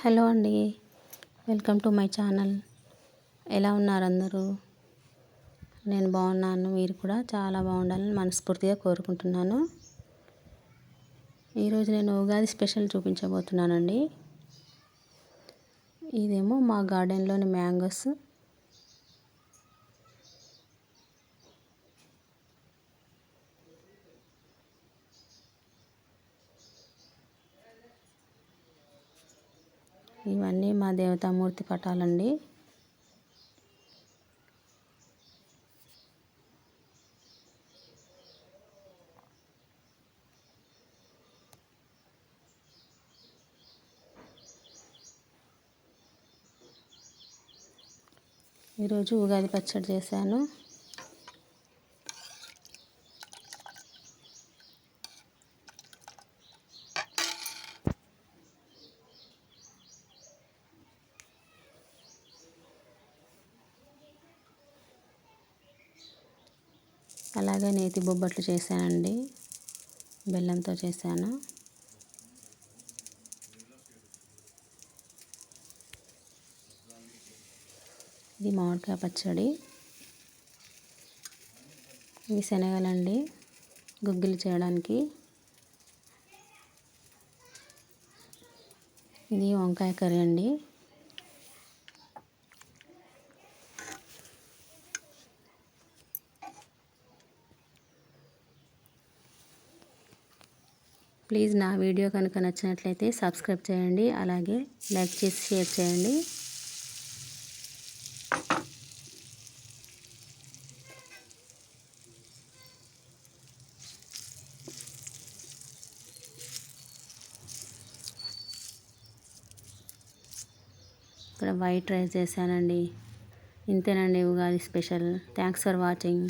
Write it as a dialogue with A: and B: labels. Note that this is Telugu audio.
A: హలో అండి, వెల్కమ్ టు మై ఛానల్. ఎలా ఉన్నారు అందరూ? నేను బాగున్నాను. మీరు కూడా చాలా బాగుండాలని మనస్ఫూర్తిగా కోరుకుంటున్నాను. ఈరోజు నేను ఉగాది స్పెషల్ చూపించబోతున్నానండి. ఇదేమో మా గార్డెన్లోని మ్యాంగోస్. ఇవన్నీ మా దేవతామూర్తి పటాలండి. ఈరోజు ఉగాది పచ్చడి చేశాను. అలాగే నేతి బొబ్బట్లు చేశానండి, బెల్లంతో చేశాను. ఇది మామిడికాయ పచ్చడి. ఇవి శనగలండి, గుగ్గిలు చేయడానికి. ఇది వంకాయ కర్రీ అండి. ప్లీజ్ నా వీడియో కనుక నచ్చినట్లయితే సబ్స్క్రైబ్ చేయండి, అలాగే లైక్ చేసి షేర్ చేయండి. ఇక్కడ వైట్ రైస్ చేశానండి. ఇంతేనండి Ugadi special. Thanks for watching.